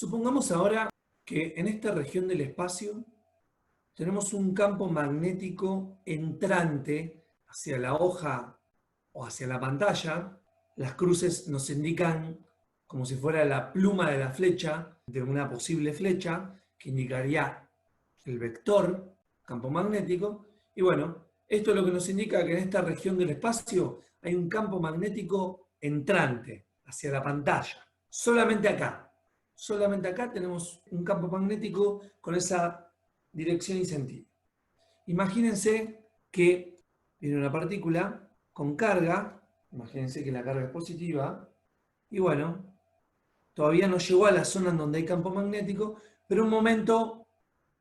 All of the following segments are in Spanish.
Supongamos ahora que en esta región del espacio tenemos un campo magnético entrante hacia la hoja o hacia la pantalla. Las cruces nos indican como si fuera la pluma de la flecha, de una posible flecha, que indicaría el vector, campo magnético. Y bueno, esto es lo que nos indica que en esta región del espacio hay un campo magnético entrante hacia la pantalla. Solamente acá tenemos un campo magnético con esa dirección y sentido. Imagínense que viene una partícula con carga, imagínense que la carga es positiva, y bueno, todavía no llegó a la zona en donde hay campo magnético, pero en un momento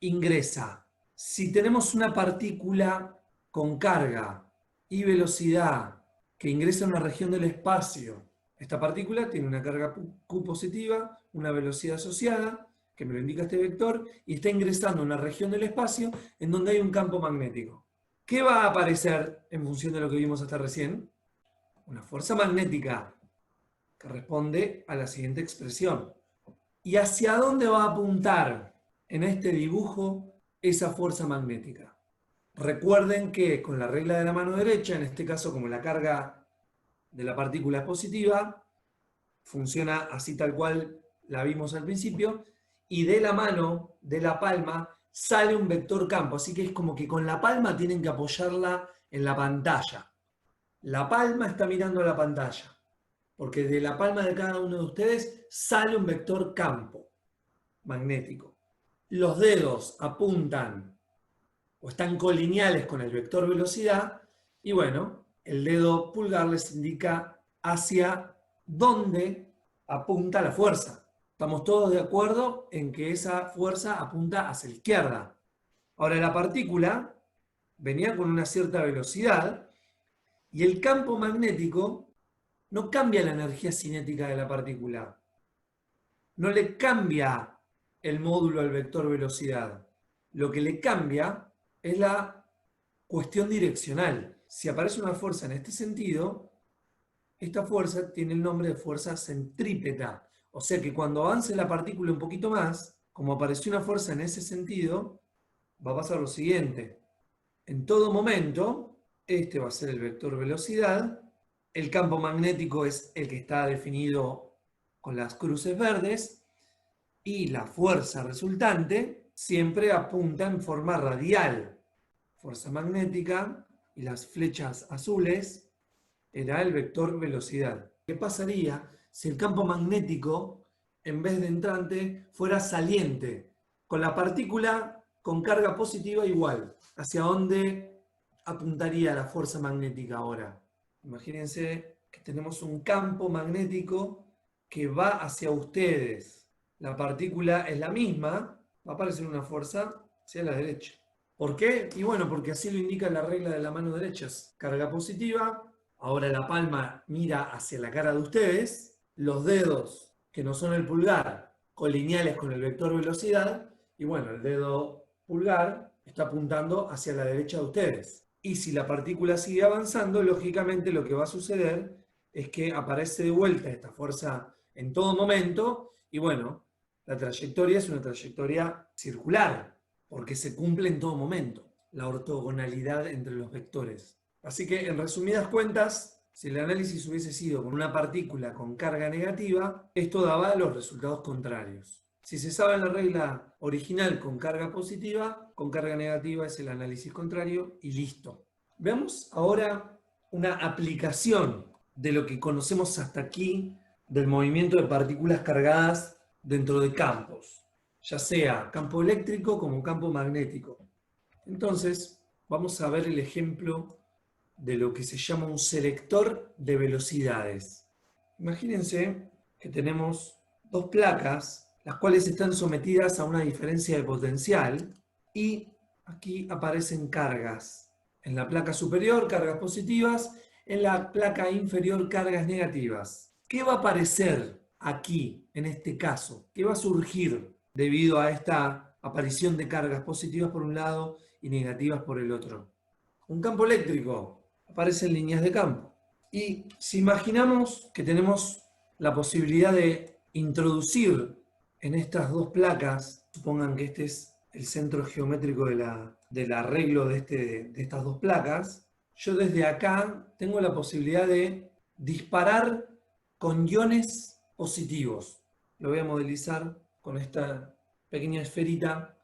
ingresa. Si tenemos una partícula con carga y velocidad que ingresa a una región del espacio, esta partícula tiene una carga Q positiva, una velocidad asociada, que me lo indica este vector, y está ingresando a una región del espacio en donde hay un campo magnético. ¿Qué va a aparecer en función de lo que vimos hasta recién? Una fuerza magnética que responde a la siguiente expresión. ¿Y hacia dónde va a apuntar en este dibujo esa fuerza magnética? Recuerden que con la regla de la mano derecha, en este caso como la carga de la partícula es positiva, funciona así tal cual la vimos al principio, y de la mano, de la palma, sale un vector campo, así que es como que con la palma tienen que apoyarla en la pantalla. La palma está mirando a la pantalla, porque de la palma de cada uno de ustedes sale un vector campo magnético. Los dedos apuntan o están colineales con el vector velocidad, y bueno, el dedo pulgar les indica hacia dónde apunta la fuerza. Estamos todos de acuerdo en que esa fuerza apunta hacia la izquierda. Ahora, la partícula venía con una cierta velocidad y el campo magnético no cambia la energía cinética de la partícula. No le cambia el módulo al vector velocidad. Lo que le cambia es la cuestión direccional. Si aparece una fuerza en este sentido, esta fuerza tiene el nombre de fuerza centrípeta. O sea que cuando avance la partícula un poquito más, como apareció una fuerza en ese sentido, va a pasar lo siguiente. En todo momento, este va a ser el vector velocidad. El campo magnético es el que está definido con las cruces verdes. Y la fuerza resultante siempre apunta en forma radial. Fuerza magnética y las flechas azules era el vector velocidad. ¿Qué pasaría si el campo magnético, en vez de entrante, fuera saliente? Con la partícula con carga positiva igual. ¿Hacia dónde apuntaría la fuerza magnética ahora? Imagínense que tenemos un campo magnético que va hacia ustedes. La partícula es la misma, va a aparecer una fuerza hacia la derecha. ¿Por qué? Y bueno, porque así lo indica la regla de la mano derecha. Carga positiva, ahora la palma mira hacia la cara de ustedes, los dedos, que no son el pulgar, colineales con el vector velocidad, y bueno, el dedo pulgar está apuntando hacia la derecha de ustedes. Y si la partícula sigue avanzando, lógicamente lo que va a suceder es que aparece de vuelta esta fuerza en todo momento, y bueno, la trayectoria es una trayectoria circular, porque se cumple en todo momento la ortogonalidad entre los vectores. Así que, en resumidas cuentas, si el análisis hubiese sido con una partícula con carga negativa, esto daba los resultados contrarios. Si se sabe la regla original con carga positiva, con carga negativa es el análisis contrario y listo. Veamos ahora una aplicación de lo que conocemos hasta aquí del movimiento de partículas cargadas dentro de campos, ya sea campo eléctrico como campo magnético. Entonces, vamos a ver el ejemplo de lo que se llama un selector de velocidades. Imagínense que tenemos dos placas, las cuales están sometidas a una diferencia de potencial y aquí aparecen cargas. En la placa superior, cargas positivas, en la placa inferior, cargas negativas. ¿Qué va a aparecer aquí, en este caso? ¿Qué va a surgir debido a esta aparición de cargas positivas por un lado y negativas por el otro? Un campo eléctrico. Aparecen líneas de campo. Y si imaginamos que tenemos la posibilidad de introducir en estas dos placas, supongan que este es el centro geométrico del arreglo de estas dos placas, yo desde acá tengo la posibilidad de disparar con iones positivos. Lo voy a modelizar con esta pequeña esferita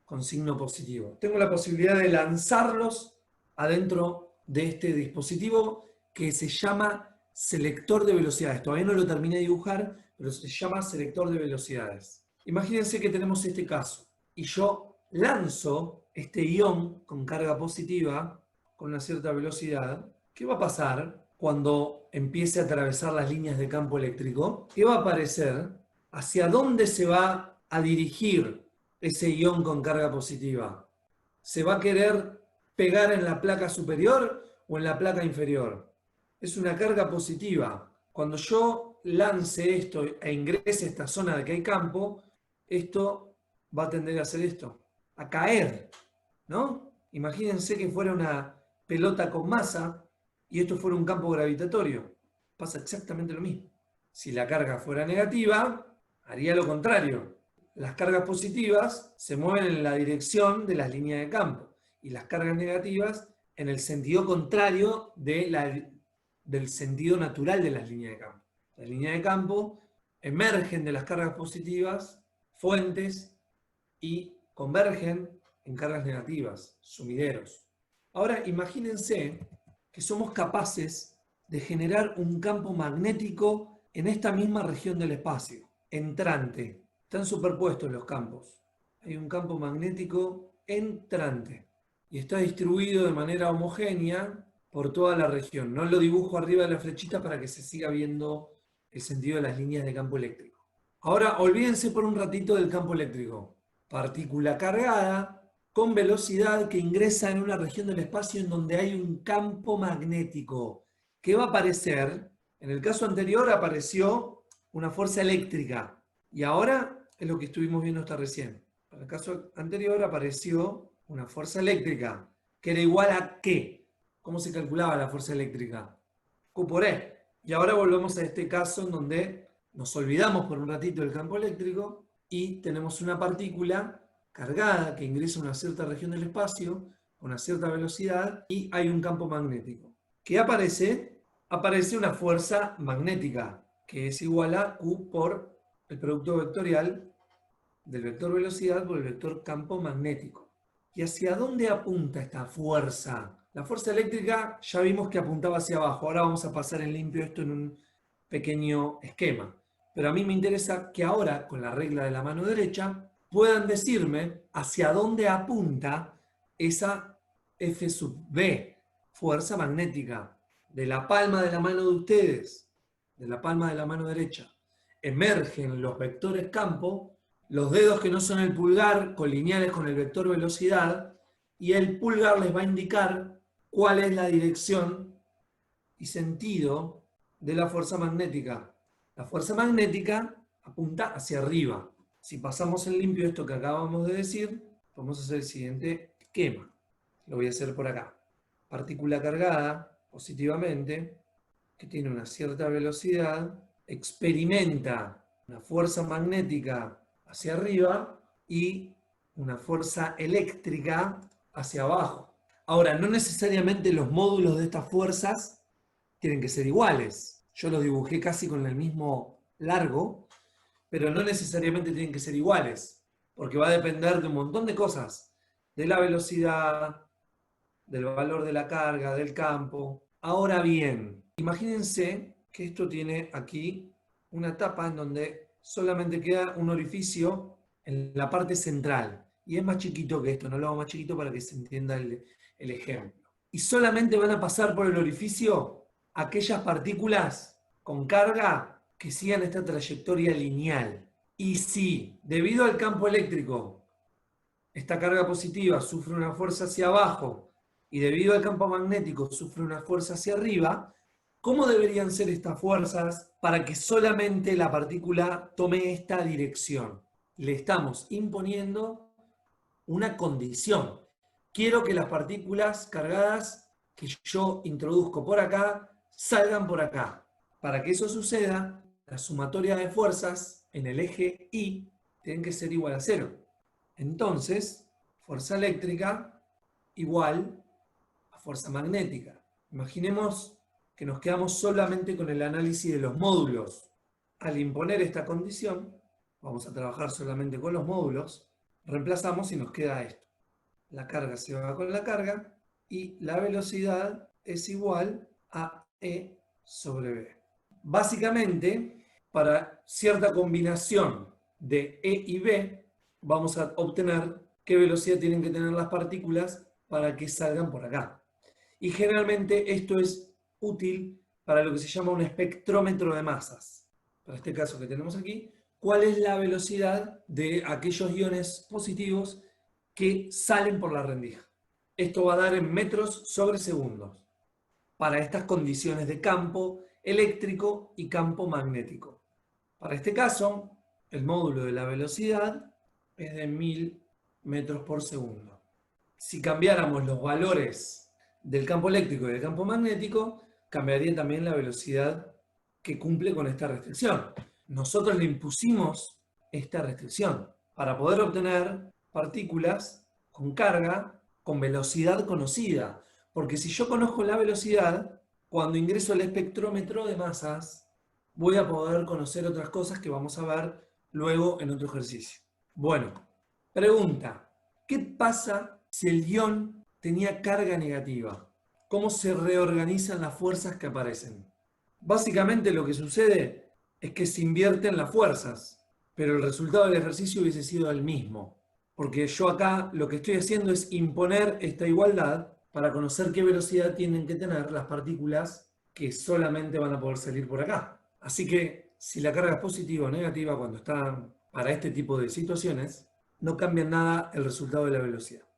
con signo positivo. Tengo la posibilidad de lanzarlos adentro de este dispositivo que se llama selector de velocidades. Todavía no lo terminé de dibujar, pero se llama selector de velocidades. Imagínense que tenemos este caso y yo lanzo este ion con carga positiva con una cierta velocidad. ¿Qué va a pasar cuando empiece a atravesar las líneas de campo eléctrico? ¿Qué va a aparecer? ¿Hacia dónde se va a dirigir ese ion con carga positiva? ¿Se va a querer pegar en la placa superior o en la placa inferior? Es una carga positiva. Cuando yo lance esto e ingrese a esta zona de que hay campo, esto va a tender a hacer esto, a caer, ¿no? Imagínense que fuera una pelota con masa y esto fuera un campo gravitatorio. Pasa exactamente lo mismo. Si la carga fuera negativa, haría lo contrario. Las cargas positivas se mueven en la dirección de las líneas de campo y las cargas negativas en el sentido contrario del sentido natural de las líneas de campo. Las líneas de campo emergen de las cargas positivas, fuentes, y convergen en cargas negativas, sumideros. Ahora imagínense que somos capaces de generar un campo magnético en esta misma región del espacio, entrante. Están superpuestos los campos. Hay un campo magnético entrante y está distribuido de manera homogénea por toda la región. No lo dibujo arriba de la flechita para que se siga viendo el sentido de las líneas de campo eléctrico. Ahora olvídense por un ratito del campo eléctrico. Partícula cargada con velocidad que ingresa en una región del espacio en donde hay un campo magnético. ¿Qué va a aparecer? En el caso anterior apareció una fuerza eléctrica y ahora es lo que estuvimos viendo hasta recién. En el caso anterior apareció una fuerza eléctrica que era igual a ¿qué? ¿Cómo se calculaba la fuerza eléctrica? Q por E. Y ahora volvemos a este caso en donde nos olvidamos por un ratito del campo eléctrico y tenemos una partícula cargada que ingresa a una cierta región del espacio con una cierta velocidad y hay un campo magnético. ¿Qué aparece? Aparece una fuerza magnética que es igual a Q por el producto vectorial del vector velocidad por el vector campo magnético. ¿Y hacia dónde apunta esta fuerza? La fuerza eléctrica ya vimos que apuntaba hacia abajo. Ahora vamos a pasar en limpio esto en un pequeño esquema. Pero a mí me interesa que ahora, con la regla de la mano derecha, puedan decirme hacia dónde apunta esa F sub B, fuerza magnética, de la palma de la mano de ustedes, de la palma de la mano derecha. Emergen los vectores campo, los dedos que no son el pulgar, colineales con el vector velocidad, y el pulgar les va a indicar cuál es la dirección y sentido de la fuerza magnética. La fuerza magnética apunta hacia arriba. Si pasamos en limpio esto que acabamos de decir, vamos a hacer el siguiente esquema. Lo voy a hacer por acá. Partícula cargada positivamente, que tiene una cierta velocidad, experimenta una fuerza magnética hacia arriba y una fuerza eléctrica hacia abajo. Ahora, no necesariamente los módulos de estas fuerzas tienen que ser iguales. Yo los dibujé casi con el mismo largo, pero no necesariamente tienen que ser iguales, porque va a depender de un montón de cosas, de la velocidad, del valor de la carga, del campo. Ahora bien, imagínense que esto tiene aquí una tapa en donde solamente queda un orificio en la parte central, y es más chiquito que esto, no lo hago más chiquito para que se entienda el ejemplo. Y solamente van a pasar por el orificio aquellas partículas con carga que sigan esta trayectoria lineal. Y si, debido al campo eléctrico, esta carga positiva sufre una fuerza hacia abajo y debido al campo magnético sufre una fuerza hacia arriba, ¿cómo deberían ser estas fuerzas para que solamente la partícula tome esta dirección? Le estamos imponiendo una condición. Quiero que las partículas cargadas que yo introduzco por acá salgan por acá. Para que eso suceda, la sumatoria de fuerzas en el eje Y tienen que ser igual a 0. Entonces, fuerza eléctrica igual a fuerza magnética. Imaginemos que nos quedamos solamente con el análisis de los módulos. Al imponer esta condición, vamos a trabajar solamente con los módulos, reemplazamos y nos queda esto. La carga se va con la carga y la velocidad es igual a E sobre B. Básicamente, para cierta combinación de E y B, vamos a obtener qué velocidad tienen que tener las partículas para que salgan por acá. Y generalmente esto es útil para lo que se llama un espectrómetro de masas. Para este caso que tenemos aquí, ¿cuál es la velocidad de aquellos iones positivos que salen por la rendija? Esto va a dar en metros sobre segundos para estas condiciones de campo eléctrico y campo magnético. Para este caso, el módulo de la velocidad es de 1000 metros por segundo. Si cambiáramos los valores del campo eléctrico y del campo magnético, cambiaría también la velocidad que cumple con esta restricción. Nosotros le impusimos esta restricción para poder obtener partículas con carga con velocidad conocida. Porque si yo conozco la velocidad, cuando ingreso al espectrómetro de masas, voy a poder conocer otras cosas que vamos a ver luego en otro ejercicio. Bueno, pregunta, ¿qué pasa si el ion tenía carga negativa? ¿Cómo se reorganizan las fuerzas que aparecen? Básicamente lo que sucede es que se invierten las fuerzas, pero el resultado del ejercicio hubiese sido el mismo. Porque yo acá lo que estoy haciendo es imponer esta igualdad para conocer qué velocidad tienen que tener las partículas que solamente van a poder salir por acá. Así que si la carga es positiva o negativa cuando está para este tipo de situaciones, no cambia nada el resultado de la velocidad.